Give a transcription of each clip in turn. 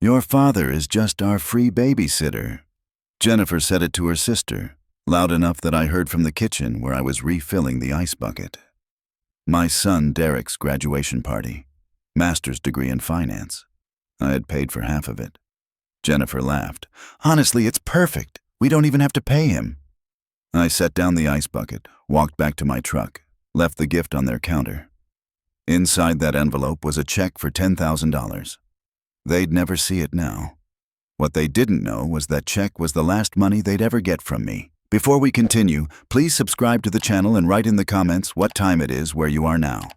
Your father is just our free babysitter. Jennifer said it to her sister, loud enough that I heard from the kitchen where I was refilling the ice bucket. My son Derek's graduation party. Master's degree in finance. I had paid for half of it. Jennifer laughed. Honestly, it's perfect. We don't even have to pay him. I set down the ice bucket, walked back to my truck, left the gift on their counter. Inside that envelope was a check for $10,000. They'd never see it now. What they didn't know was that check was the last money they'd ever get from me. Before we continue, please subscribe to the channel and write in the comments what time it is where you are now.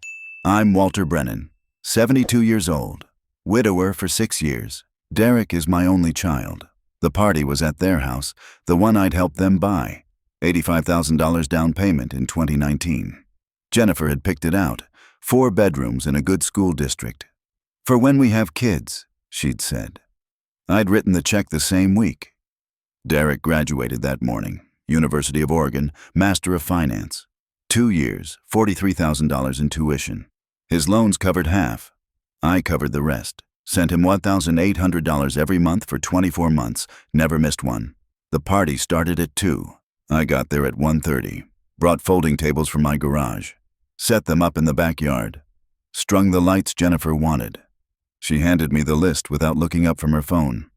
I'm Walter Brennan, 72 years old, widower for 6 years. Derek is my only child. The party was at their house, the one I'd helped them buy. $85,000 down payment in 2019. Jennifer had picked it out, 4 bedrooms in a good school district. For when we have kids, she'd said. I'd written the check the same week. Derek graduated that morning, University of Oregon, Master of Finance. 2 years, $43,000 in tuition. His loans covered half. I covered the rest. Sent him $1,800 every month for 24 months, never missed one. The party started at 2. I got there at 1:30, brought folding tables from my garage, set them up in the backyard, strung the lights Jennifer wanted. She handed me the list without looking up from her phone.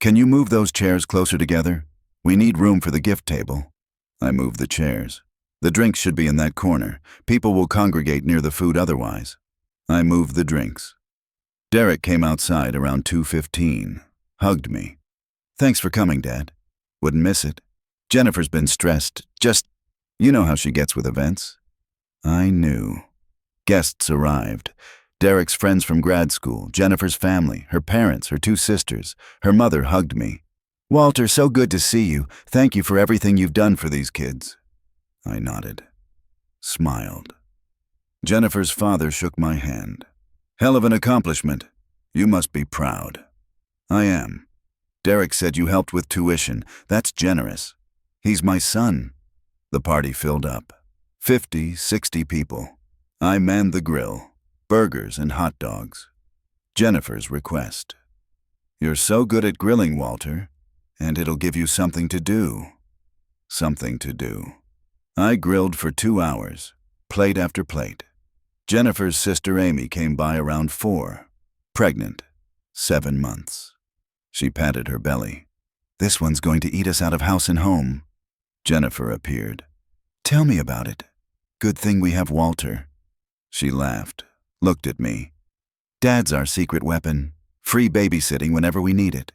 Can you move those chairs closer together? We need room for the gift table. I moved the chairs. The drinks should be in that corner. People will congregate near the food otherwise. I moved the drinks. Derek came outside around 2:15, hugged me. Thanks for coming, Dad. Wouldn't miss it. Jennifer's been stressed, you know how she gets with events. I knew. Guests arrived. Derek's friends from grad school, Jennifer's family, her parents, her 2 sisters. Her mother hugged me. Walter, so good to see you. Thank you for everything you've done for these kids. I nodded, smiled. Jennifer's father shook my hand. Hell of an accomplishment. You must be proud. I am. Derek said you helped with tuition. That's generous. He's my son. The party filled up. 50, 60 people. I manned the grill. Burgers and hot dogs. Jennifer's request. You're so good at grilling, Walter, and it'll give you something to do. Something to do. I grilled for 2 hours, plate after plate. Jennifer's sister Amy came by around 4, pregnant, 7 months. She patted her belly. This one's going to eat us out of house and home. Jennifer appeared. Tell me about it. Good thing we have Walter. She laughed, looked at me. Dad's our secret weapon. Free babysitting whenever we need it.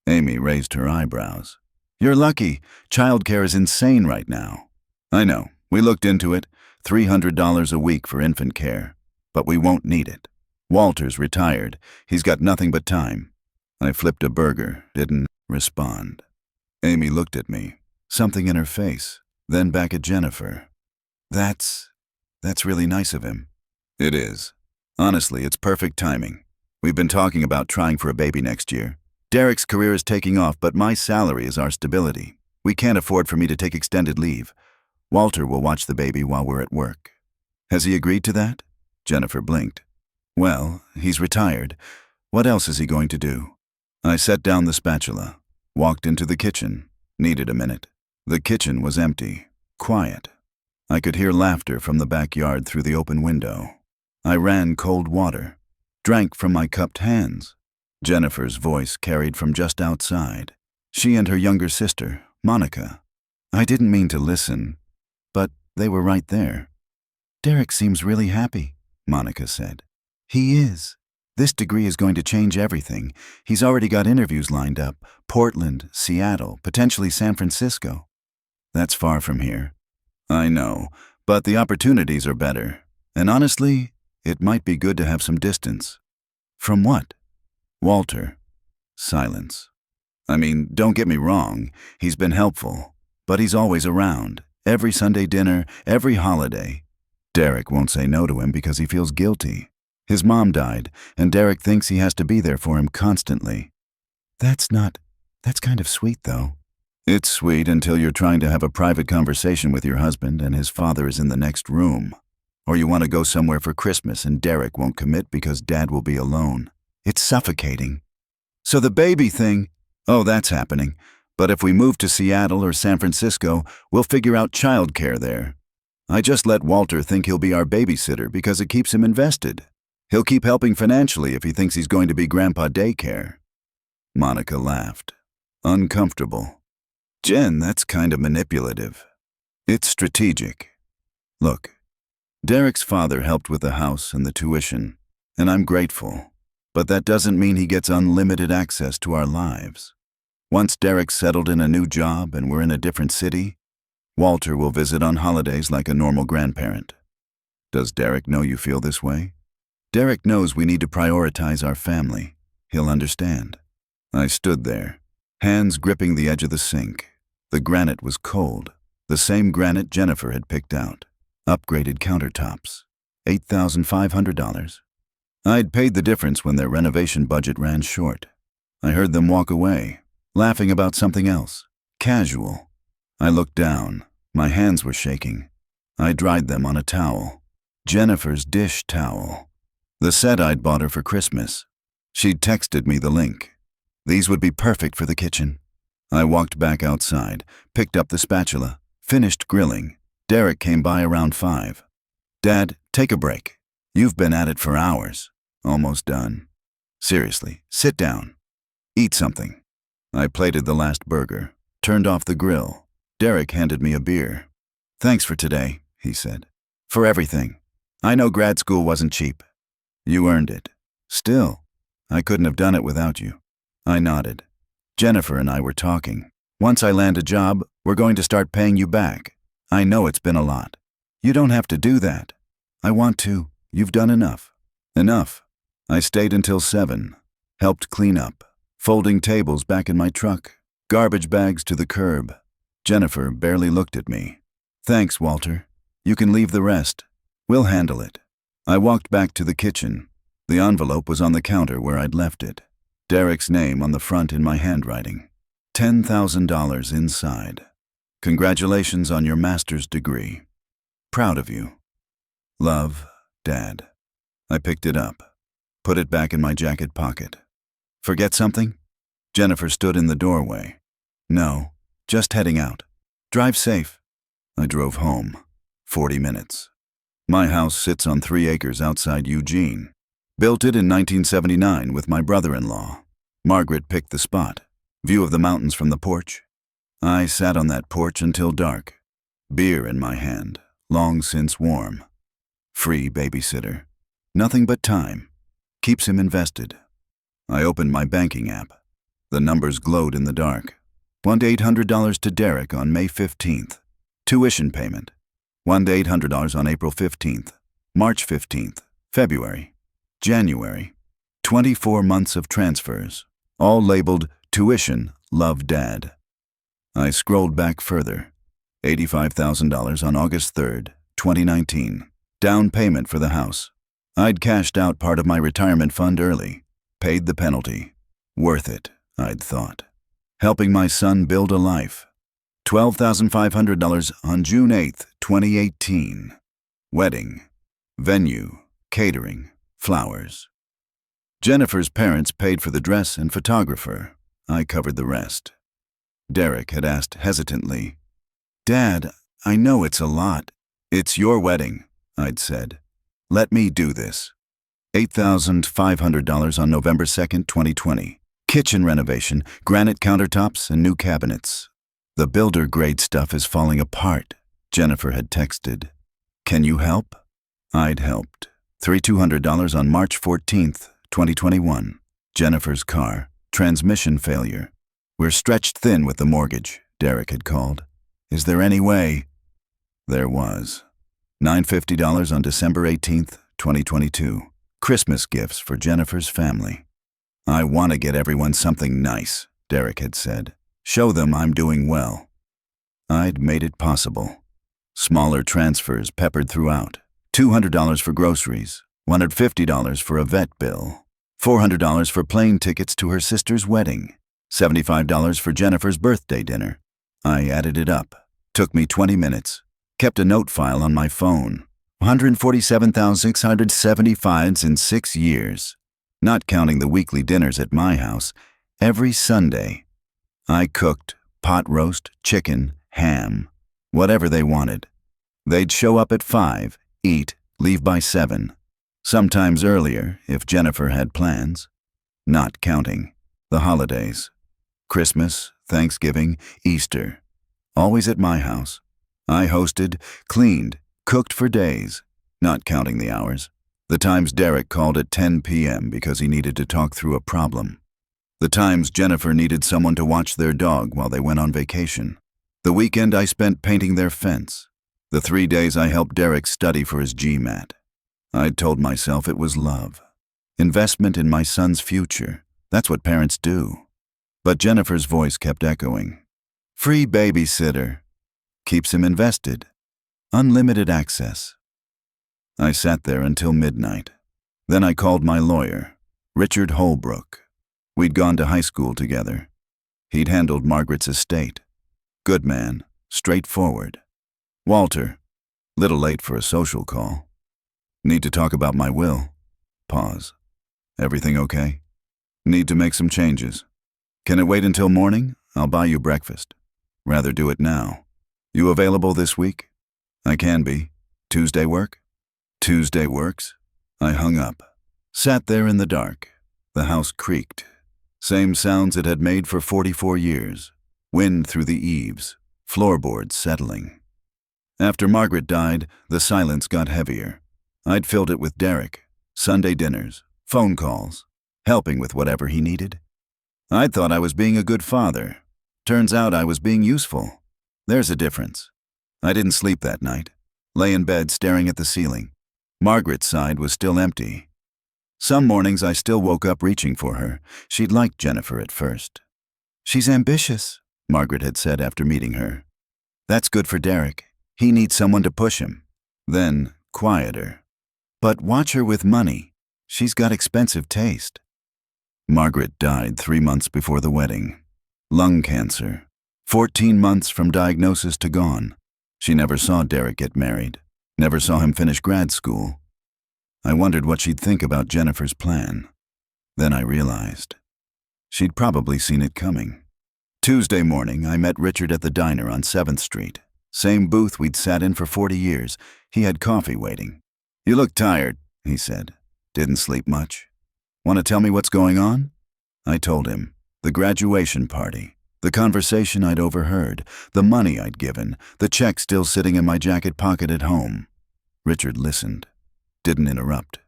Amy raised her eyebrows. You're lucky. Childcare is insane right now. I know. We looked into it. $300 a week for infant care. But we won't need it. Walter's retired. He's got nothing but time. I flipped a burger, didn't respond. Amy looked at me, something in her face, then back at Jennifer. That's really nice of him. It is. Honestly, it's perfect timing. We've been talking about trying for a baby next year. Derek's career is taking off, but my salary is our stability. We can't afford for me to take extended leave. Walter will watch the baby while we're at work. Has he agreed to that? Jennifer blinked. Well, he's retired. What else is he going to do? I set down the spatula, walked into the kitchen, needed a minute. The kitchen was empty, quiet. I could hear laughter from the backyard through the open window. I ran cold water, drank from my cupped hands. Jennifer's voice carried from just outside. She and her younger sister, Monica. I didn't mean to listen, but they were right there. Derek seems really happy, Monica said. He is. This degree is going to change everything. He's already got interviews lined up. Portland, Seattle, potentially San Francisco. That's far from here. I know, but the opportunities are better. And honestly, it might be good to have some distance. From what? Walter. Silence. I mean, don't get me wrong. He's been helpful. But he's always around. Every Sunday dinner, every holiday. Derek won't say no to him because he feels guilty. His mom died, and Derek thinks he has to be there for him constantly. That's kind of sweet, though. It's sweet until you're trying to have a private conversation with your husband and his father is in the next room. Or you want to go somewhere for Christmas and Derek won't commit because Dad will be alone. It's suffocating. So the baby thing, oh, that's happening. But if we move to Seattle or San Francisco, we'll figure out childcare there. I just let Walter think he'll be our babysitter because it keeps him invested. He'll keep helping financially if he thinks he's going to be Grandpa Daycare. Monica laughed. Uncomfortable. Jen, that's kind of manipulative. It's strategic. Look, Derek's father helped with the house and the tuition, and I'm grateful. But that doesn't mean he gets unlimited access to our lives. Once Derek's settled in a new job and we're in a different city, Walter will visit on holidays like a normal grandparent. Does Derek know you feel this way? Derek knows we need to prioritize our family. He'll understand. I stood there, hands gripping the edge of the sink. The granite was cold, the same granite Jennifer had picked out. Upgraded countertops. $8,500. I'd paid the difference when their renovation budget ran short. I heard them walk away, laughing about something else. Casual. I looked down. My hands were shaking. I dried them on a towel. Jennifer's dish towel. The set I'd bought her for Christmas. She'd texted me the link. These would be perfect for the kitchen. I walked back outside, picked up the spatula, finished grilling. Derek came by around 5. Dad, take a break. You've been at it for hours. Almost done. Seriously, sit down. Eat something. I plated the last burger, turned off the grill. Derek handed me a beer. Thanks for today, he said. For everything. I know grad school wasn't cheap. You earned it. Still, I couldn't have done it without you. I nodded. Jennifer and I were talking. Once I land a job, we're going to start paying you back. I know it's been a lot. You don't have to do that. I want to. You've done enough. Enough. I stayed until 7. Helped clean up. Folding tables back in my truck. Garbage bags to the curb. Jennifer barely looked at me. Thanks, Walter. You can leave the rest. We'll handle it. I walked back to the kitchen. The envelope was on the counter where I'd left it. Derek's name on the front in my handwriting. $10,000 inside. Congratulations on your master's degree. Proud of you. Love, Dad. I picked it up. Put it back in my jacket pocket. Forget something? Jennifer stood in the doorway. No, just heading out. Drive safe. I drove home. 40 minutes. My house sits on 3 acres outside Eugene. Built it in 1979 with my brother-in-law. Margaret picked the spot. View of the mountains from the porch. I sat on that porch until dark. Beer in my hand, long since warm. Free babysitter. Nothing but time. Keeps him invested. I opened my banking app. The numbers glowed in the dark. $1,800 to Derek on May 15th. Tuition payment. $1,800 on April 15th. March 15th. February. January. 24 months of transfers. All labeled Tuition, Love, Dad. I scrolled back further. $85,000 on August 3rd, 2019. Down payment for the house. I'd cashed out part of my retirement fund early. Paid the penalty. Worth it, I'd thought. Helping my son build a life. $12,500 on June 8th, 2018. Wedding. Venue. Catering. Flowers. Jennifer's parents paid for the dress and photographer. I covered the rest. Derek had asked hesitantly, Dad, I know it's a lot. It's your wedding, I'd said. Let me do this. $8,500 on November 2nd, 2020. Kitchen renovation, granite countertops, and new cabinets. The builder-grade stuff is falling apart, Jennifer had texted. Can you help? I'd helped. $3,200 on March 14th, 2021. Jennifer's car. Transmission failure. We're stretched thin with the mortgage, Derek had called. Is there any way? There was. $950 on December 18th, 2022. Christmas gifts for Jennifer's family. I want to get everyone something nice, Derek had said. Show them I'm doing well. I'd made it possible. Smaller transfers peppered throughout. $200 for groceries, $150 for a vet bill, $400 for plane tickets to her sister's wedding, $75 for Jennifer's birthday dinner. I added it up. Took me 20 minutes. Kept a note file on my phone. $147,675 in 6 years. Not counting the weekly dinners at my house, Every Sunday, I cooked pot roast, chicken, ham, whatever they wanted. They'd show up at 5, eat, leave by 7. Sometimes earlier if Jennifer had plans. Not counting the holidays. Christmas, Thanksgiving, Easter. Always at my house. I hosted, cleaned, cooked for days, not counting the hours. The times Derek called at 10 p.m. because he needed to talk through a problem. The times Jennifer needed someone to watch their dog while they went on vacation. The weekend I spent painting their fence. The 3 days I helped Derek study for his GMAT. I'd told myself it was love. Investment in my son's future. That's what parents do. But Jennifer's voice kept echoing. Free babysitter. Keeps him invested. Unlimited access. I sat there until midnight. Then I called my lawyer, Richard Holbrook. We'd gone to high school together. He'd handled Margaret's estate. Good man, straightforward. Walter, little late for a social call. Need to talk about my will. Pause. Everything okay? Need to make some changes. Can it wait until morning? I'll buy you breakfast. Rather do it now. You available this week? I can be. Tuesday work? Tuesday works. I hung up. Sat there in the dark. The house creaked. Same sounds it had made for 44 years. Wind through the eaves. Floorboards settling. After Margaret died, the silence got heavier. I'd filled it with Derek. Sunday dinners. Phone calls. Helping with whatever he needed. I thought I was being a good father. Turns out I was being useful. There's a difference. I didn't sleep that night. Lay in bed staring at the ceiling. Margaret's side was still empty. Some mornings I still woke up reaching for her. She'd liked Jennifer at first. She's ambitious, Margaret had said after meeting her. That's good for Derek. He needs someone to push him. Then, quieter. But watch her with money. She's got expensive taste. Margaret died 3 months before the wedding. Lung cancer. 14 months from diagnosis to gone. She never saw Derek get married. Never saw him finish grad school. I wondered what she'd think about Jennifer's plan. Then I realized. She'd probably seen it coming. Tuesday morning, I met Richard at the diner on 7th Street. Same booth we'd sat in for 40 years. He had coffee waiting. You look tired, he said. Didn't sleep much. Want to tell me what's going on? I told him. The graduation party. The conversation I'd overheard. The money I'd given. The check still sitting in my jacket pocket at home. Richard listened. Didn't interrupt.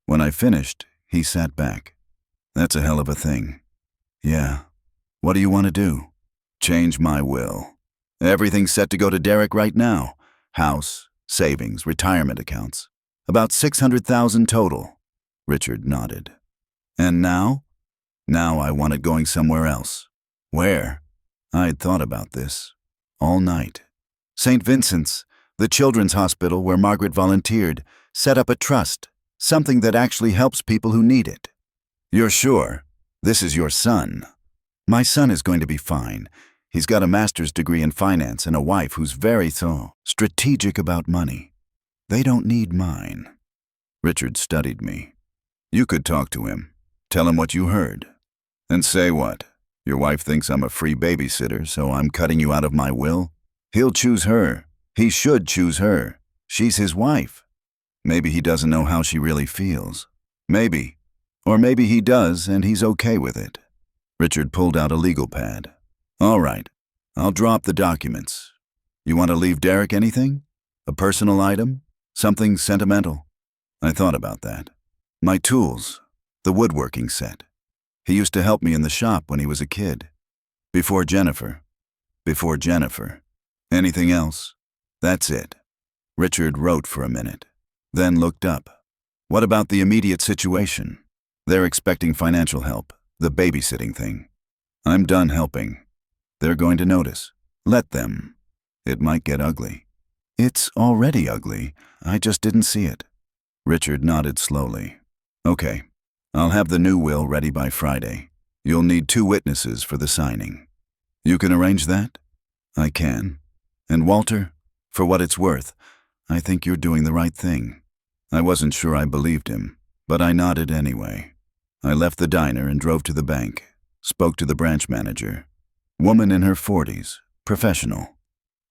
When I finished, he sat back. That's a hell of a thing. Yeah. What do you want to do? Change my will. Everything's set to go to Derek right now. House, savings, retirement accounts. About $600,000 total. Richard nodded. And now? Now I want it going somewhere else. Where? I'd thought about this. All night. St. Vincent's, the children's hospital where Margaret volunteered, set up a trust, something that actually helps people who need it. You're sure? This is your son. My son is going to be fine. He's got a master's degree in finance and a wife who's very strategic about money. They don't need mine. Richard studied me. You could talk to him. Tell him what you heard. And say what? Your wife thinks I'm a free babysitter, so I'm cutting you out of my will? He'll choose her. He should choose her. She's his wife. Maybe he doesn't know how she really feels. Maybe. Or maybe he does and he's okay with it. Richard pulled out a legal pad. All right. I'll drop the documents. You want to leave Derek anything? A personal item? Something sentimental? I thought about that. My tools. The woodworking set. He used to help me in the shop when he was a kid. Before Jennifer. Before Jennifer. Anything else? That's it. Richard wrote for a minute, then looked up. What about the immediate situation? They're expecting financial help, the babysitting thing. I'm done helping. They're going to notice. Let them. It might get ugly. It's already ugly. I just didn't see it. Richard nodded slowly. Okay. I'll have the new will ready by Friday. You'll need 2 witnesses for the signing. You can arrange that? I can. And Walter, for what it's worth, I think you're doing the right thing. I wasn't sure I believed him, but I nodded anyway. I left the diner and drove to the bank. Spoke to the branch manager. Woman in her 40s, professional.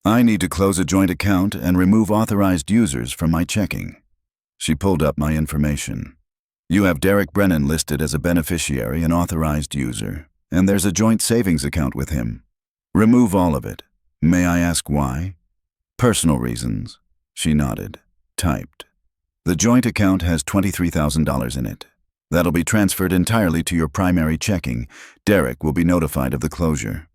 I need to close a joint account and remove authorized users from my checking. She pulled up my information. You have Derek Brennan listed as a beneficiary and authorized user, and there's a joint savings account with him. Remove all of it. May I ask why? Personal reasons. She nodded. Typed. The joint account has $23,000 in it. That'll be transferred entirely to your primary checking. Derek will be notified of the closure.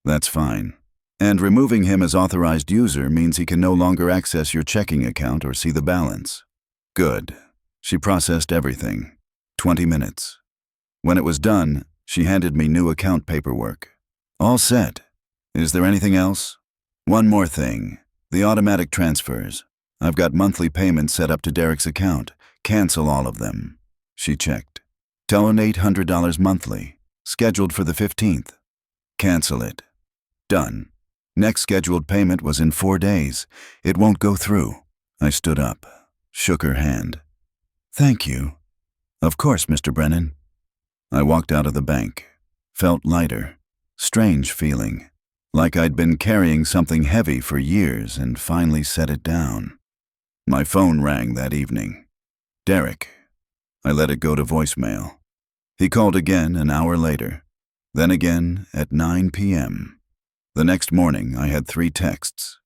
That's fine. And removing him as authorized user means he can no longer access your checking account or see the balance. Good. She processed everything. 20 minutes. When it was done, she handed me new account paperwork. All set. Is there anything else? One more thing. The automatic transfers. I've got monthly payments set up to Derek's account. Cancel all of them. She checked. Tell him $800 monthly. Scheduled for the 15th. Cancel it. Done. Next scheduled payment was in 4 days. It won't go through. I stood up. Shook her hand. Thank you. Of course, Mr. Brennan. I walked out of the bank. Felt lighter. Strange feeling. Like I'd been carrying something heavy for years and finally set it down. My phone rang that evening. Derek. I let it go to voicemail. He called again an hour later. Then again at 9 p.m. The next morning, I had 3 texts.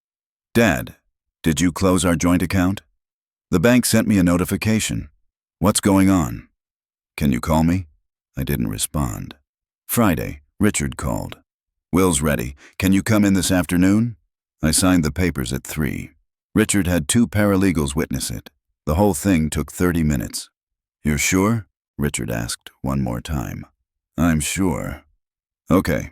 Dad, did you close our joint account? The bank sent me a notification. What's going on? Can you call me? I didn't respond. Friday, Richard called. Will's ready. Can you come in this afternoon? I signed the papers at 3. Richard had 2 paralegals witness it. The whole thing took 30 minutes. You're sure? Richard asked one more time. I'm sure. Okay.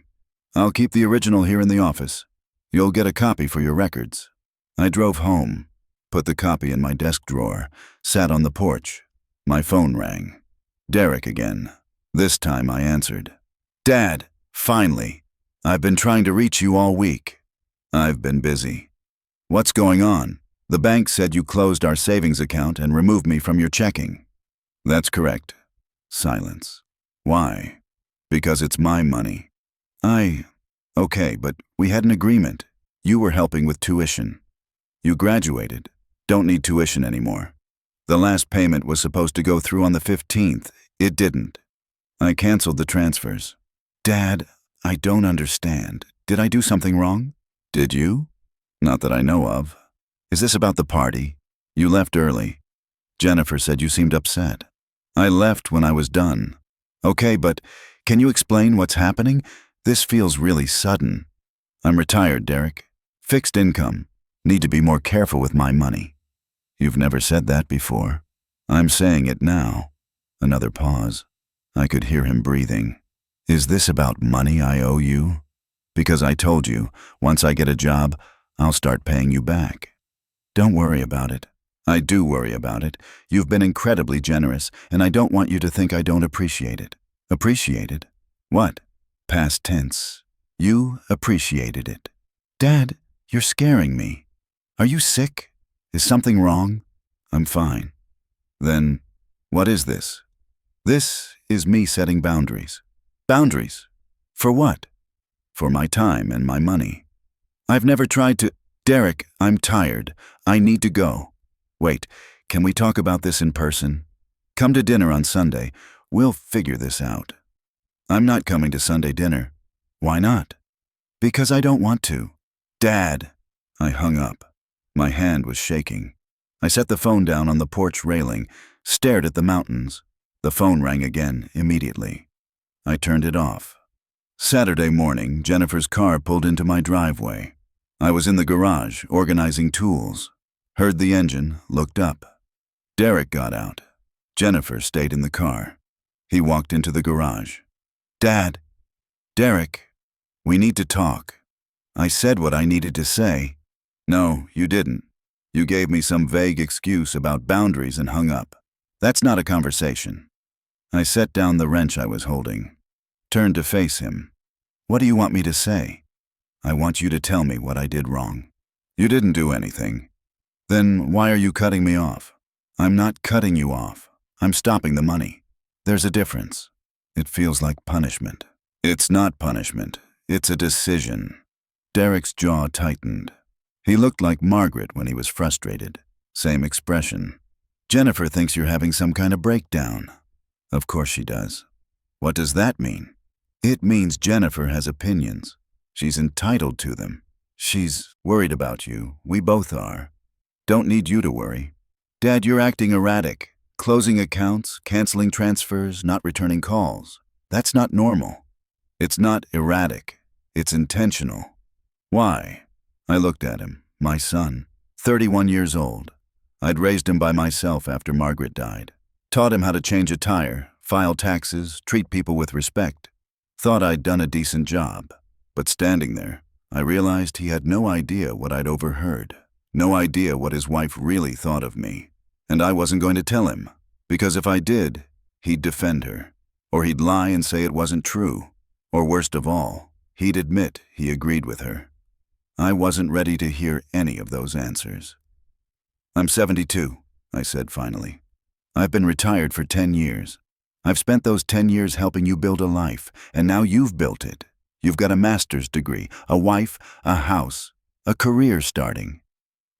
I'll keep the original here in the office. You'll get a copy for your records. I drove home, put the copy in my desk drawer, sat on the porch. My phone rang. Derek again. This time I answered. Dad, finally. I've been trying to reach you all week. I've been busy. What's going on? The bank said you closed our savings account and removed me from your checking. That's correct. Silence. Why? Because it's my money. Okay, but we had an agreement. You were helping with tuition. You graduated. Don't need tuition anymore. The last payment was supposed to go through on the 15th. It didn't. I canceled the transfers. Dad, I don't understand. Did I do something wrong? Did you? Not that I know of. Is this about the party? You left early. Jennifer said you seemed upset. I left when I was done. Okay, but can you explain what's happening? This feels really sudden. I'm retired, Derek. Fixed income. Need to be more careful with my money. You've never said that before. I'm saying it now. Another pause. I could hear him breathing. Is this about money I owe you? Because I told you, once I get a job, I'll start paying you back. Don't worry about it. I do worry about it. You've been incredibly generous, and I don't want you to think I don't appreciate it. Appreciate it? What? Past tense. You appreciated it. Dad, you're scaring me. Are you sick? Is something wrong? I'm fine. Then, what is this? This is me setting boundaries. Boundaries? For what? For my time and my money. I've never tried to... Derek, I'm tired. I need to go. Wait, can we talk about this in person? Come to dinner on Sunday. We'll figure this out. I'm not coming to Sunday dinner. Why not? Because I don't want to. Dad. I hung up. My hand was shaking. I set the phone down on the porch railing, stared at the mountains. The phone rang again immediately. I turned it off. Saturday morning, Jennifer's car pulled into my driveway. I was in the garage, organizing tools. Heard the engine, looked up. Derek got out. Jennifer stayed in the car. He walked into the garage. Dad. Derek. We need to talk. I said what I needed to say. No, you didn't. You gave me some vague excuse about boundaries and hung up. That's not a conversation. I set down the wrench I was holding. Turned to face him. What do you want me to say? I want you to tell me what I did wrong. You didn't do anything. Then why are you cutting me off? I'm not cutting you off. I'm stopping the money. There's a difference. It feels like punishment. It's not punishment. It's a decision. Derek's jaw tightened. He looked like Margaret when he was frustrated. Same expression. Jennifer thinks you're having some kind of breakdown. Of course she does. What does that mean? It means Jennifer has opinions. She's entitled to them. She's worried about you. We both are. Don't need you to worry. Dad, you're acting erratic. Closing accounts, canceling transfers, not returning calls. That's not normal. It's not erratic. It's intentional. Why? I looked at him. My son, 31 years old. I'd raised him by myself after Margaret died. Taught him how to change a tire, file taxes, treat people with respect. Thought I'd done a decent job. But standing there, I realized he had no idea what I'd overheard. No idea what his wife really thought of me. And I wasn't going to tell him, because if I did, he'd defend her. Or he'd lie and say it wasn't true. Or worst of all, he'd admit he agreed with her. I wasn't ready to hear any of those answers. I'm 72, I said finally. I've been retired for 10 years. I've spent those 10 years helping you build a life, and now you've built it. You've got a master's degree, a wife, a house, a career starting.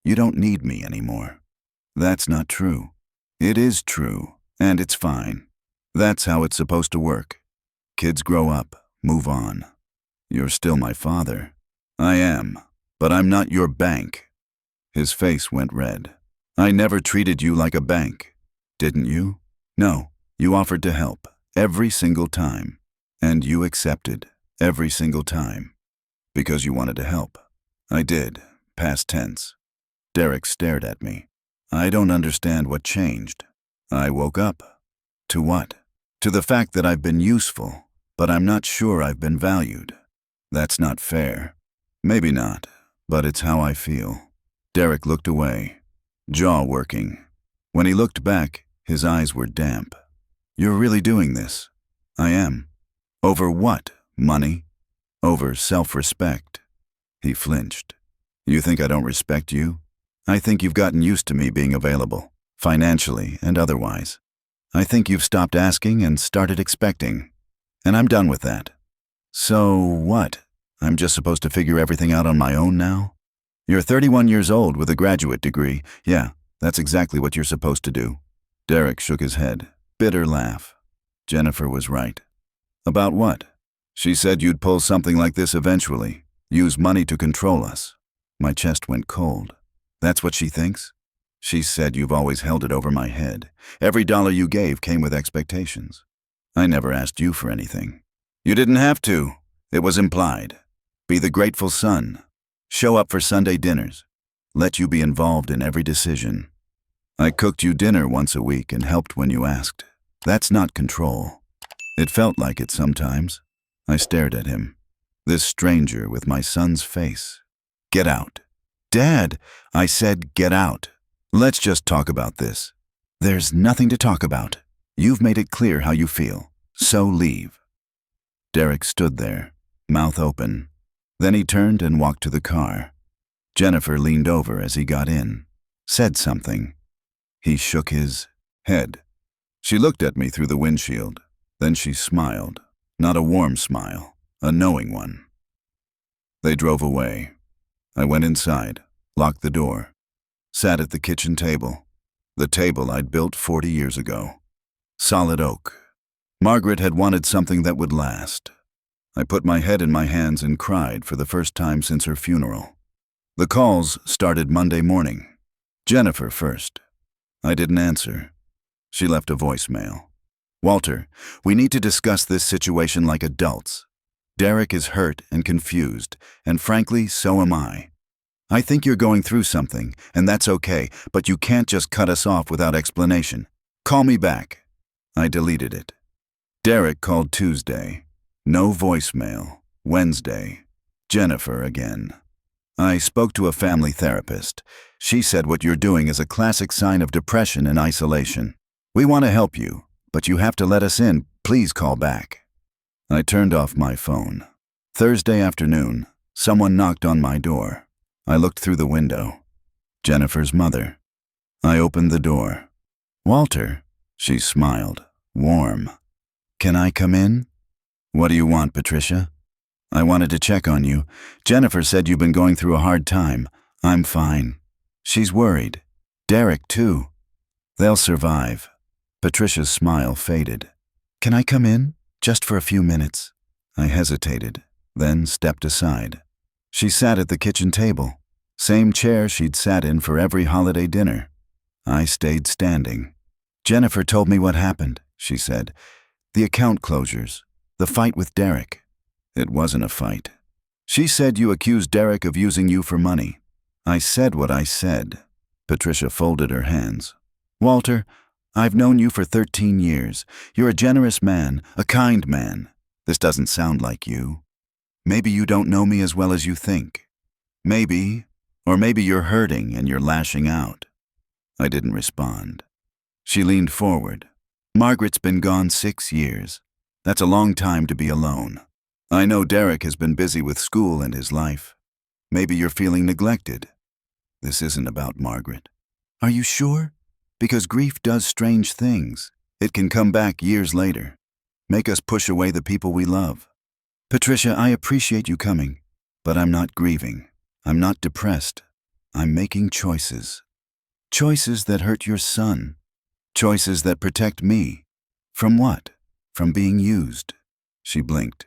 You don't need me anymore. That's not true. It is true, and it's fine. That's how it's supposed to work. Kids grow up, move on. You're still my father. I am, but I'm not your bank. His face went red. I never treated you like a bank. Didn't you? No, you offered to help every single time. And you accepted every single time. Because you wanted to help. I did, past tense. Derek stared at me. I don't understand what changed. I woke up. To what? To the fact that I've been useful, but I'm not sure I've been valued. That's not fair. Maybe not, but it's how I feel. Derek looked away, jaw working. When he looked back, his eyes were damp. You're really doing this? I am. Over what? Money? Over self-respect? He flinched. You think I don't respect you? I think you've gotten used to me being available, financially and otherwise. I think you've stopped asking and started expecting. And I'm done with that. So what? I'm just supposed to figure everything out on my own now? You're 31 years old with a graduate degree. Yeah, that's exactly what you're supposed to do. Derek shook his head. Bitter laugh. Jennifer was right. About what? She said you'd pull something like this eventually. Use money to control us. My chest went cold. That's what she thinks? She said you've always held it over my head. Every dollar you gave came with expectations. I never asked you for anything. You didn't have to. It was implied. Be the grateful son. Show up for Sunday dinners. Let you be involved in every decision. I cooked you dinner once a week and helped when you asked. That's not control. It felt like it sometimes. I stared at him. This stranger with my son's face. Get out. Dad, I said get out. Let's just talk about this. There's nothing to talk about. You've made it clear how you feel. So leave. Derek stood there, mouth open. Then he turned and walked to the car. Jennifer leaned over as he got in, said something. He shook his head. She looked at me through the windshield. Then she smiled. Not a warm smile, a knowing one. They drove away. I went inside, locked the door, sat at the kitchen table, the table I'd built 40 years ago. Solid oak. Margaret had wanted something that would last. I put my head in my hands and cried for the first time since her funeral. The calls started Monday morning. Jennifer first. I didn't answer. She left a voicemail. Walter, we need to discuss this situation like adults. Derek is hurt and confused, and frankly, so am I. I think you're going through something, and that's okay, but you can't just cut us off without explanation. Call me back. I deleted it. Derek called Tuesday. No voicemail. Wednesday. Jennifer again. I spoke to a family therapist. She said what you're doing is a classic sign of depression and isolation. We want to help you, but you have to let us in. Please call back. I turned off my phone. Thursday afternoon, someone knocked on my door. I looked through the window. Jennifer's mother. I opened the door. Walter, she smiled, warm. Can I come in? What do you want, Patricia? I wanted to check on you. Jennifer said you've been going through a hard time. I'm fine. She's worried. Derek, too. They'll survive. Patricia's smile faded. Can I come in? Just for a few minutes. I hesitated, then stepped aside. She sat at the kitchen table, same chair she'd sat in for every holiday dinner. I stayed standing. Jennifer told me what happened, she said. The account closures, the fight with Derek. It wasn't a fight. She said you accused Derek of using you for money. I said what I said. Patricia folded her hands. Walter, I've known you for 13 years. You're a generous man, a kind man. This doesn't sound like you. Maybe you don't know me as well as you think. Maybe, or maybe you're hurting and you're lashing out. I didn't respond. She leaned forward. Margaret's been gone 6 years. That's a long time to be alone. I know Derek has been busy with school and his life. Maybe you're feeling neglected. This isn't about Margaret. Are you sure? Because grief does strange things. It can come back years later. Make us push away the people we love. Patricia, I appreciate you coming, but I'm not grieving. I'm not depressed. I'm making choices. Choices that hurt your son. Choices that protect me. From what? From being used. She blinked.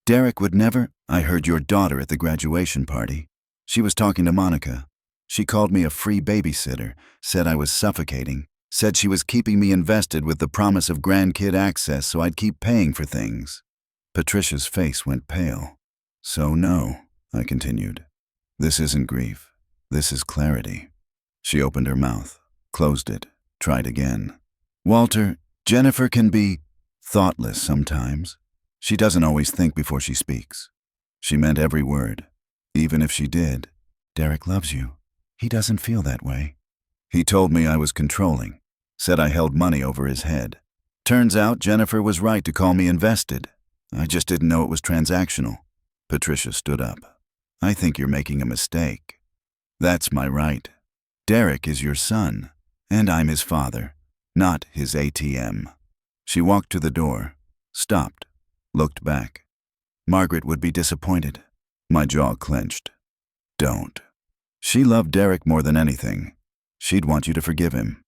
Derek would never. I heard your daughter at the graduation party. She was talking to Monica. She called me a free babysitter, said I was suffocating, said she was keeping me invested with the promise of grandkid access so I'd keep paying for things. Patricia's face went pale. So no, I continued. This isn't grief. This is clarity. She opened her mouth, closed it, tried again. Walter, Jennifer can be thoughtless sometimes. She doesn't always think before she speaks. She meant every word. Even if she did, Derek loves you. He doesn't feel that way. He told me I was controlling, said I held money over his head. Turns out Jennifer was right to call me invested. I just didn't know it was transactional. Patricia stood up. I think you're making a mistake. That's my right. Derek is your son, and I'm his father, not his ATM. She walked to the door, stopped, looked back. Margaret would be disappointed. My jaw clenched. Don't. She loved Derek more than anything. She'd want you to forgive him.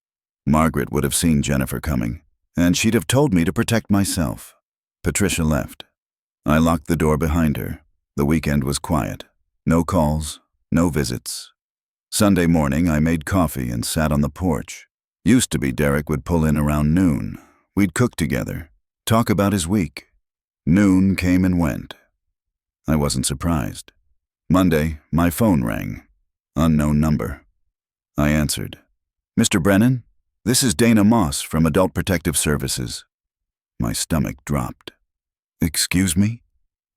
Margaret would have seen Jennifer coming, and she'd have told me to protect myself. Patricia left. I locked the door behind her. The weekend was quiet. No calls, no visits. Sunday morning, I made coffee and sat on the porch. Used to be Derek would pull in around noon. We'd cook together, talk about his week. Noon came and went. I wasn't surprised. Monday, my phone rang. Unknown number. I answered. Mr. Brennan, this is Dana Moss from Adult Protective Services. My stomach dropped. Excuse me?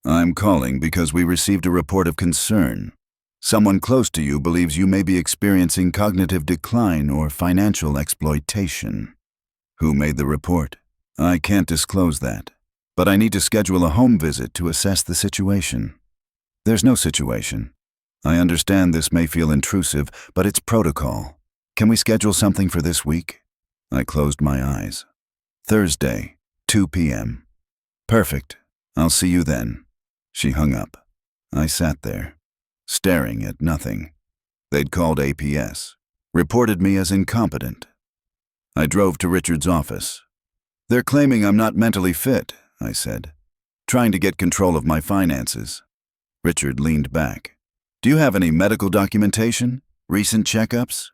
I'm calling because we received a report of concern. Someone close to you believes you may be experiencing cognitive decline or financial exploitation. Who made the report? I can't disclose that, but I need to schedule a home visit to assess the situation. There's no situation. I understand this may feel intrusive, but it's protocol. Can we schedule something for this week? I closed my eyes. Thursday, 2 p.m. Perfect. I'll see you then. She hung up. I sat there, staring at nothing. They'd called APS, reported me as incompetent. I drove to Richard's office. They're claiming I'm not mentally fit, I said, trying to get control of my finances. Richard leaned back. Do you have any medical documentation? Recent checkups?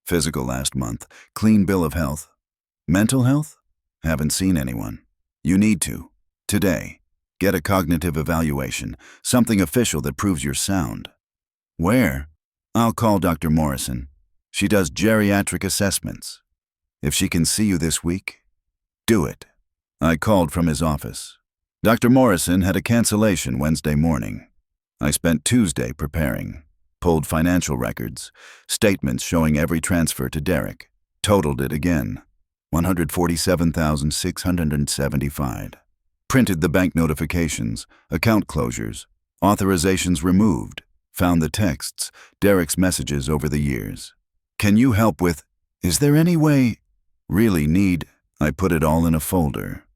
Physical last month. Clean bill of health. Mental health? Haven't seen anyone. You need to. Today. Get a cognitive evaluation. Something official that proves you're sound. Where? I'll call Dr. Morrison. She does geriatric assessments. If she can see you this week, do it. I called from his office. Dr. Morrison had a cancellation Wednesday morning. I spent Tuesday preparing, pulled financial records, statements showing every transfer to Derek, totaled it again, $147,675. Printed the bank notifications, account closures, authorizations removed, found the texts, Derek's messages over the years. Can you help with, is there any way, really need, I put it all in a folder.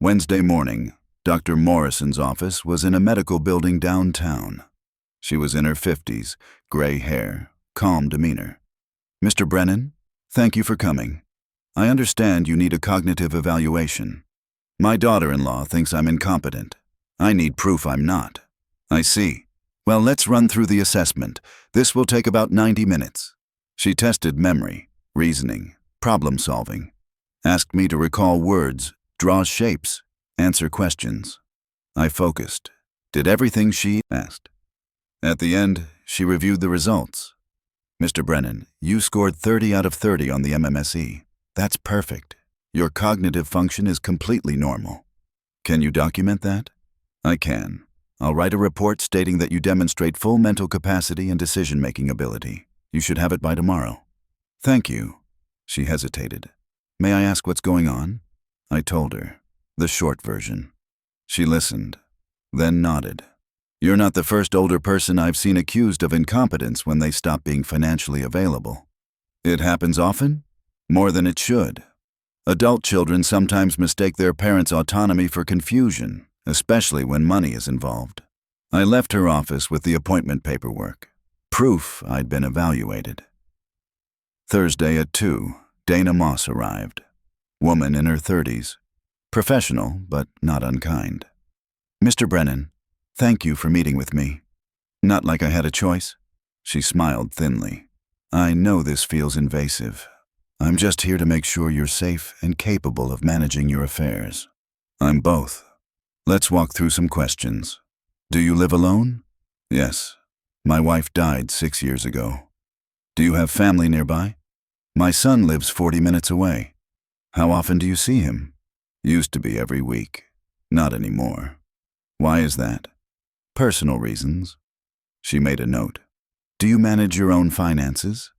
Wednesday morning, Dr. Morrison's office was in a medical building downtown. She was in her 50s, gray hair, calm demeanor. "Mr. Brennan, thank you for coming. I understand you need a cognitive evaluation. My daughter-in-law thinks I'm incompetent. I need proof I'm not." "I see. Well, let's run through the assessment. This will take about 90 minutes. She tested memory, reasoning, problem-solving. Asked me to recall words, draw shapes, answer questions. I focused. Did everything she asked. At the end, she reviewed the results. "Mr. Brennan, you scored 30 out of 30 on the MMSE. That's perfect. Your cognitive function is completely normal. Can you document that?" "I can. I'll write a report stating that you demonstrate full mental capacity and decision-making ability. You should have it by tomorrow." "Thank you." She hesitated. "May I ask what's going on?" I told her, the short version. She listened, then nodded. "You're not the first older person I've seen accused of incompetence when they stop being financially available. It happens often? More than it should. Adult children sometimes mistake their parents' autonomy for confusion, especially when money is involved." I left her office with the appointment paperwork. Proof I'd been evaluated. Thursday at 2, Dana Moss arrived. Woman in her 30s. Professional, but not unkind. "Mr. Brennan, thank you for meeting with me." "Not like I had a choice." She smiled thinly. "I know this feels invasive. I'm just here to make sure you're safe and capable of managing your affairs." "I'm both. Let's walk through some questions. Do you live alone?" "Yes. My wife died 6 years ago." "Do you have family nearby?" "My son lives 40 minutes away." "How often do you see him?" "Used to be every week. Not anymore." "Why is that?" "Personal reasons." She made a note. "Do you manage your own finances?"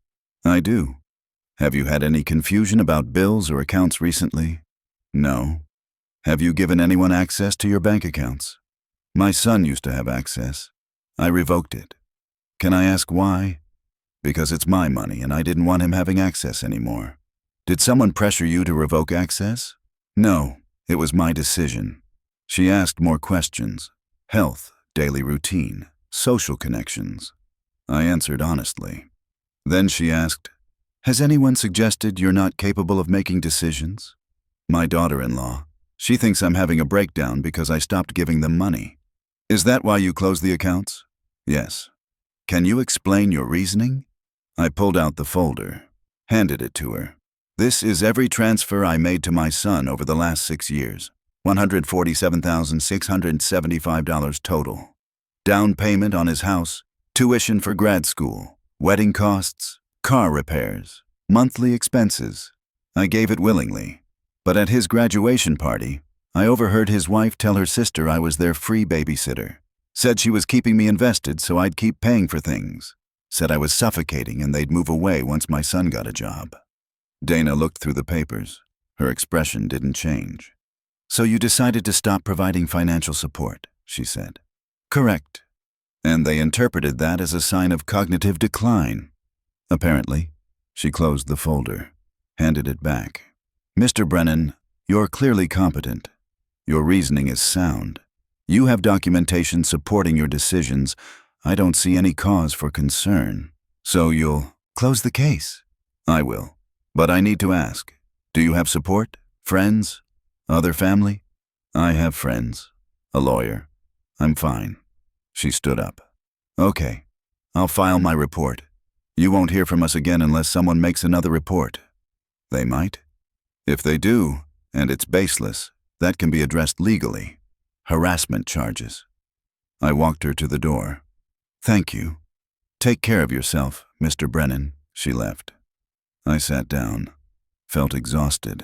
"I do." "Have you had any confusion about bills or accounts recently?" "No." "Have you given anyone access to your bank accounts?" "My son used to have access. I revoked it." "Can I ask why?" "Because it's my money and I didn't want him having access anymore." "Did someone pressure you to revoke access?" "No, it was my decision." She asked more questions. Health, daily routine, social connections. I answered honestly. Then she asked, "Has anyone suggested you're not capable of making decisions?" "My daughter-in-law. She thinks I'm having a breakdown because I stopped giving them money." "Is that why you closed the accounts?" "Yes." "Can you explain your reasoning?" I pulled out the folder, handed it to her. "This is every transfer I made to my son over the last 6 years. $147,675 total. Down payment on his house, tuition for grad school, wedding costs, car repairs, monthly expenses. I gave it willingly. But at his graduation party, I overheard his wife tell her sister I was their free babysitter. Said she was keeping me invested so I'd keep paying for things. Said I was suffocating and they'd move away once my son got a job." Dana looked through the papers. Her expression didn't change. "So you decided to stop providing financial support," she said. "Correct." "And they interpreted that as a sign of cognitive decline." "Apparently." She closed the folder, handed it back. "Mr. Brennan, you're clearly competent. Your reasoning is sound. You have documentation supporting your decisions. I don't see any cause for concern. So you'll close the case?" "I will. But I need to ask, do you have support? Friends? Other family?" "I have friends. A lawyer. I'm fine." She stood up. "Okay. I'll file my report. You won't hear from us again unless someone makes another report." "They might?" "If they do, and it's baseless, that can be addressed legally. Harassment charges." I walked her to the door. "Thank you. Take care of yourself, Mr. Brennan." She left. I sat down, felt exhausted.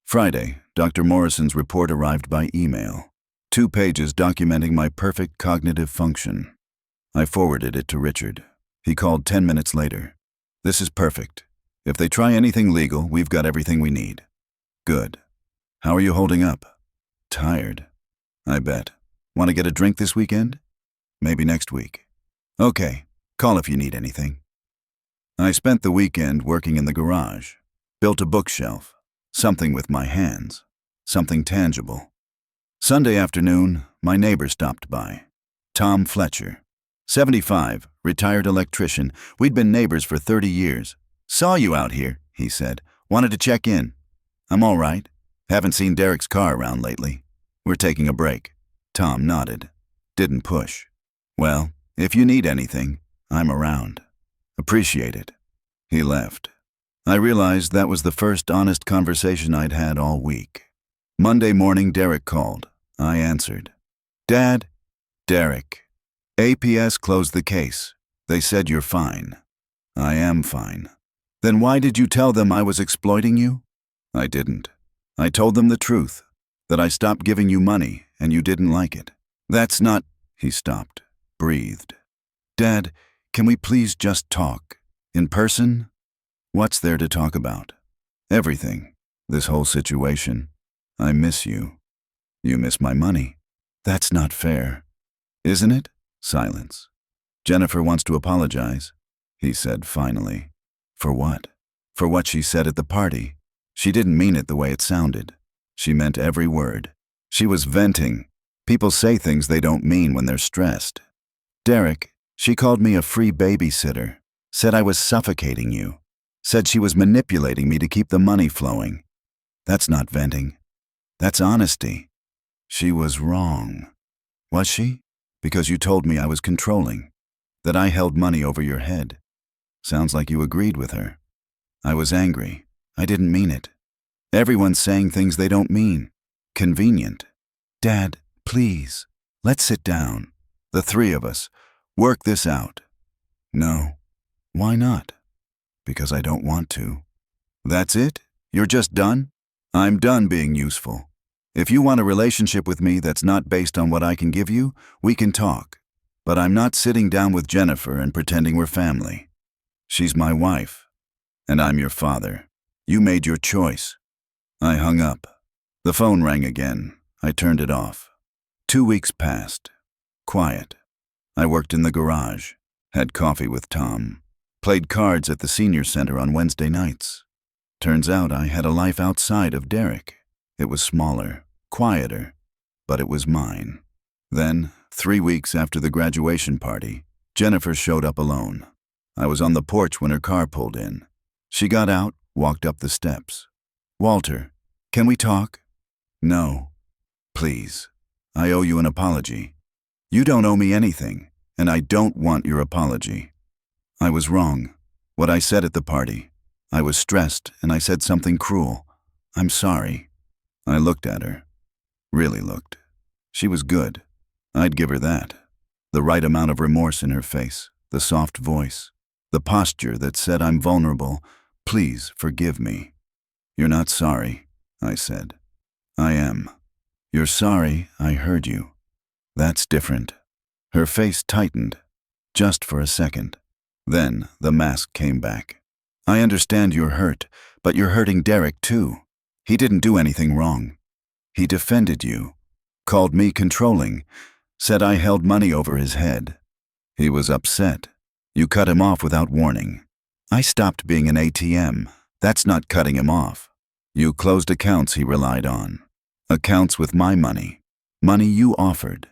Friday, Dr. Morrison's report arrived by email. 2 pages documenting my perfect cognitive function. I forwarded it to Richard. He called 10 minutes later. "This is perfect. If they try anything legal, we've got everything we need." "Good. How are you holding up?" "Tired." "I bet. Want to get a drink this weekend?" "Maybe next week." "Okay. Call if you need anything." I spent the weekend working in the garage. Built a bookshelf. Something with my hands. Something tangible. Sunday afternoon, my neighbor stopped by. Tom Fletcher. 75, retired electrician. We'd been neighbors for 30 years. "Saw you out here," he said. "Wanted to check in." "I'm all right. Haven't seen Derek's car around lately. We're taking a break." Tom nodded. Didn't push. "Well, if you need anything, I'm around." "Appreciate it." He left. I realized that was the first honest conversation I'd had all week. Monday morning, Derek called. I answered. "Dad?" "Derek. APS closed the case. They said you're fine." "I am fine." "Then why did you tell them I was exploiting you?" "I didn't. I told them the truth, that I stopped giving you money and you didn't like it." "That's not—" He stopped, breathed. "Dad, can we please just talk? In person?" "What's there to talk about?" "Everything. This whole situation. I miss you. You miss my money." "That's not fair." "Isn't it?" Silence. "Jennifer wants to apologize," he said finally. "For what?" "For what she said at the party. She didn't mean it the way it sounded. She meant every word. She was venting. People say things they don't mean when they're stressed. Derek, she called me a free babysitter. Said I was suffocating you. Said she was manipulating me to keep the money flowing. That's not venting. That's honesty. She was wrong." "Was she?" "Because you told me I was controlling. That I held money over your head. Sounds like you agreed with her." "I was angry. I didn't mean it. Everyone's saying things they don't mean. Convenient." "Dad, please, let's sit down. The three of us. Work this out." "No." "Why not?" "Because I don't want to." "That's it? You're just done?" "I'm done being useful. If you want a relationship with me that's not based on what I can give you, we can talk. But I'm not sitting down with Jennifer and pretending we're family. She's my wife, and I'm your father. You made your choice." I hung up. The phone rang again. I turned it off. 2 weeks passed. Quiet. I worked in the garage, had coffee with Tom, played cards at the senior center on Wednesday nights. Turns out I had a life outside of Derek. It was smaller, quieter, but it was mine. Then, 3 weeks after the graduation party, Jennifer showed up alone. I was on the porch when her car pulled in. She got out, walked up the steps. "Walter, can we talk?" "No." "Please. I owe you an apology." "You don't owe me anything, and I don't want your apology." "I was wrong. What I said at the party. I was stressed, and I said something cruel. I'm sorry." I looked at her. Really looked. She was good. I'd give her that. The right amount of remorse in her face, the soft voice, the posture that said I'm vulnerable. "Please forgive me." "You're not sorry," I said. "I am." "You're sorry I heard you. That's different." Her face tightened, just for a second. Then the mask came back. "I understand you're hurt, but you're hurting Derek too. He didn't do anything wrong. He defended you, called me controlling, said I held money over his head. He was upset. You cut him off without warning. I stopped being an ATM. That's not cutting him off. You closed accounts he relied on. Accounts with my money. Money you offered.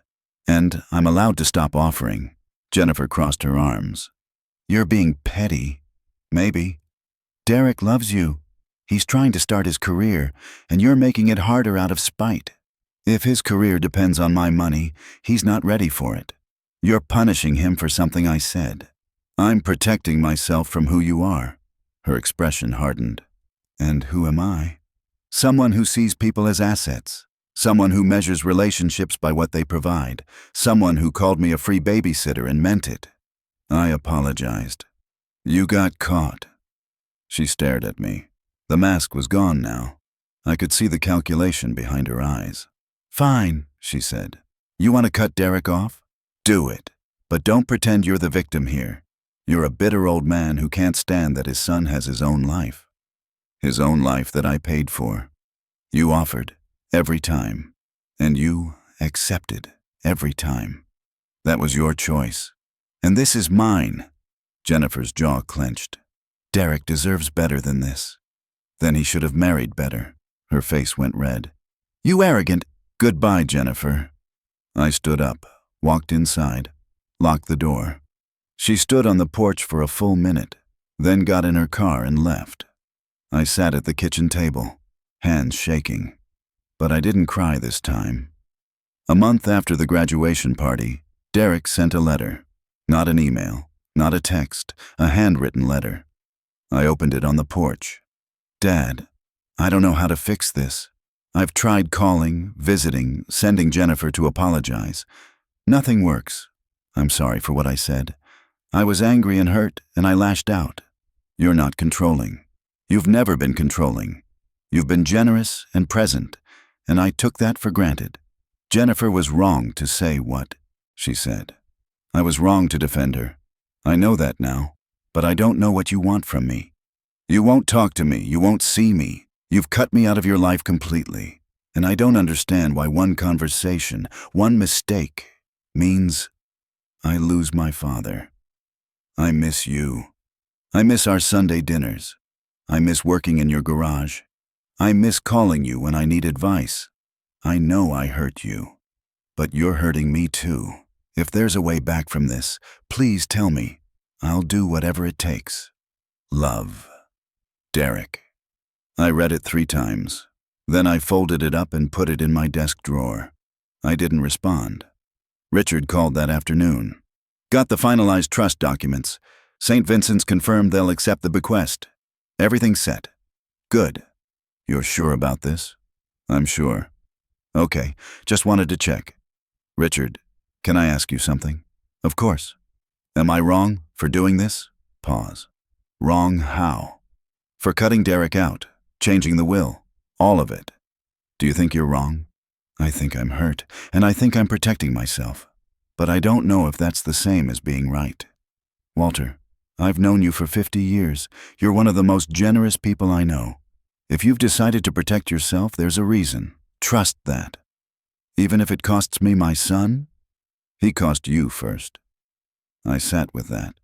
And I'm allowed to stop offering." Jennifer crossed her arms. "You're being petty." "Maybe. Derek loves you. He's trying to start his career, and you're making it harder out of spite. If his career depends on my money, he's not ready for it. You're punishing him for something I said. I'm protecting myself from who you are." Her expression hardened. "And who am I?" "Someone who sees people as assets. Someone who measures relationships by what they provide. Someone who called me a free babysitter and meant it." I apologized. "You got caught." She stared at me. The mask was gone now. I could see the calculation behind her eyes. "Fine," she said. "You want to cut Derek off? Do it. But don't pretend you're the victim here. You're a bitter old man who can't stand that his son has his own life. His own life that I paid for. You offered, every time. And you accepted, every time. That was your choice. And this is mine." Jennifer's jaw clenched. "Derek deserves better than this." "Then he should have married better." Her face went red. "You arrogant—" Goodbye, Jennifer. I stood up, walked inside, locked the door. She stood on the porch for a full minute, then got in her car and left. I sat at the kitchen table, hands shaking. But I didn't cry this time. A month after the graduation party, Derek sent a letter. Not an email, not a text, a handwritten letter. I opened it on the porch. Dad, I don't know how to fix this. I've tried calling, visiting, sending Jennifer to apologize. Nothing works. I'm sorry for what I said. I was angry and hurt, and I lashed out. You're not controlling. You've never been controlling. You've been generous and present, and I took that for granted. Jennifer was wrong to say what she said. I was wrong to defend her. I know that now, but I don't know what you want from me. You won't talk to me. You won't see me. You've cut me out of your life completely, and I don't understand why one conversation, one mistake, means I lose my father. I miss you. I miss our Sunday dinners. I miss working in your garage. I miss calling you when I need advice. I know I hurt you, but you're hurting me too. If there's a way back from this, please tell me. I'll do whatever it takes. Love. Derek. I read it 3 times. Then I folded it up and put it in my desk drawer. I didn't respond. Richard called that afternoon. Got the finalized trust documents. St. Vincent's confirmed they'll accept the bequest. Everything's set. Good. You're sure about this? I'm sure. Okay, just wanted to check. Richard, can I ask you something? Of course. Am I wrong for doing this? Pause. Wrong how? For cutting Derek out, changing the will, all of it. Do you think you're wrong? I think I'm hurt, and I think I'm protecting myself. But I don't know if that's the same as being right. Walter, I've known you for 50 years. You're one of the most generous people I know. If you've decided to protect yourself, there's a reason. Trust that. Even if it costs me my son? He cost you first. I sat with that.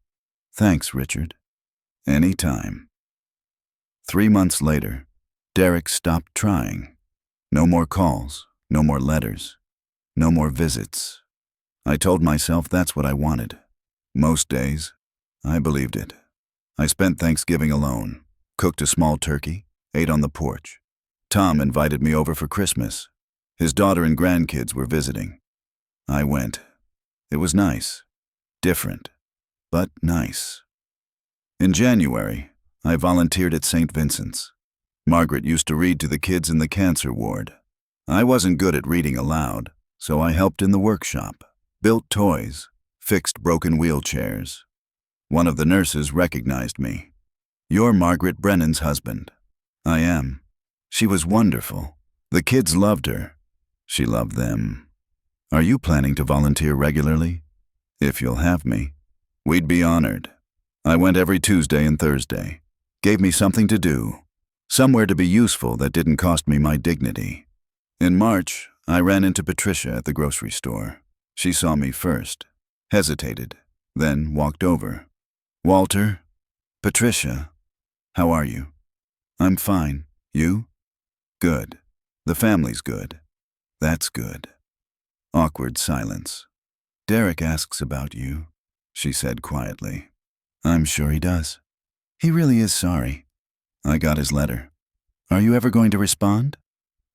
Thanks, Richard. Any time. 3 months later, Derek stopped trying. No more calls, no more letters, no more visits. I told myself that's what I wanted. Most days, I believed it. I spent Thanksgiving alone, cooked a small turkey, ate on the porch. Tom invited me over for Christmas. His daughter and grandkids were visiting. I went. It was nice. Different, but nice. In January, I volunteered at St. Vincent's. Margaret used to read to the kids in the cancer ward. I wasn't good at reading aloud, so I helped in the workshop, built toys, fixed broken wheelchairs. One of the nurses recognized me. You're Margaret Brennan's husband. I am. She was wonderful. The kids loved her. She loved them. Are you planning to volunteer regularly? If you'll have me. We'd be honored. I went every Tuesday and Thursday. Gave me something to do. Somewhere to be useful that didn't cost me my dignity. In March, I ran into Patricia at the grocery store. She saw me first, hesitated, then walked over. Walter? Patricia? How are you? I'm fine. You? Good. The family's good. That's good. Awkward silence. Derek asks about you, she said quietly. I'm sure he does. He really is sorry. I got his letter. Are you ever going to respond?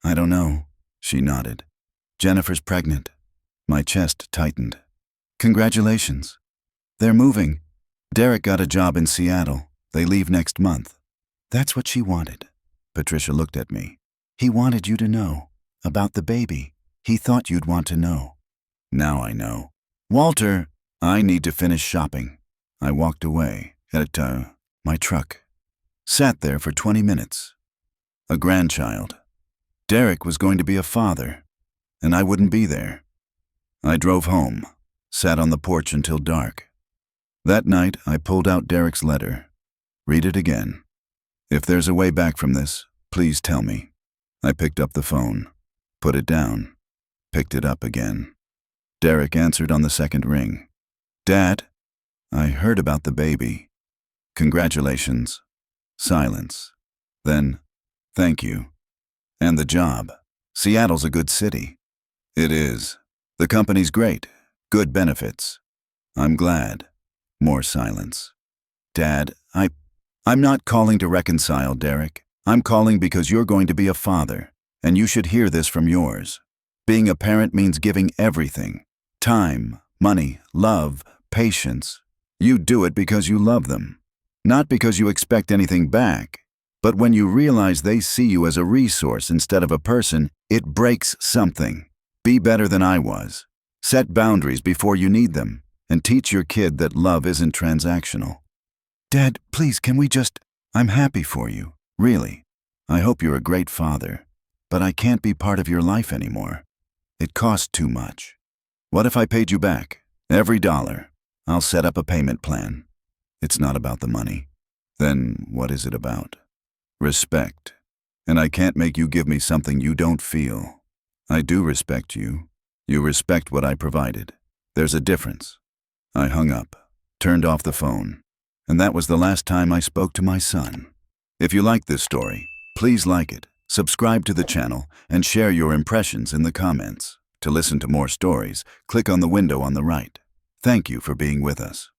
I don't know, she nodded. Jennifer's pregnant. My chest tightened. Congratulations. They're moving. Derek got a job in Seattle. They leave next month. That's what she wanted. Patricia looked at me. He wanted you to know. About the baby. He thought you'd want to know. Now I know. Walter, I need to finish shopping. I walked away, at my truck. Sat there for 20 minutes. A grandchild. Derek was going to be a father, and I wouldn't be there. I drove home, sat on the porch until dark. That night, I pulled out Derek's letter. Read it again. If there's a way back from this, please tell me. I picked up the phone, put it down, picked it up again. Derek answered on the second ring. Dad, I heard about the baby. Congratulations. Silence. Then, thank you. And the job. Seattle's a good city. It is. The company's great. Good benefits. I'm glad. More silence. Dad, I'm not calling to reconcile, Derek. I'm calling because you're going to be a father, and you should hear this from yours. Being a parent means giving everything. Time, money, love, patience. You do it because you love them. Not because you expect anything back. But when you realize they see you as a resource instead of a person, it breaks something. Be better than I was. Set boundaries before you need them, and teach your kid that love isn't transactional. Dad, please, I'm happy for you, really. I hope you're a great father, but I can't be part of your life anymore. It costs too much. What if I paid you back? Every dollar. I'll set up a payment plan. It's not about the money. Then what is it about? Respect. And I can't make you give me something you don't feel. I do respect you. You respect what I provided. There's a difference. I hung up, turned off the phone, and that was the last time I spoke to my son. If you like this story, please like it, subscribe to the channel, and share your impressions in the comments. To listen to more stories, click on the window on the right. Thank you for being with us.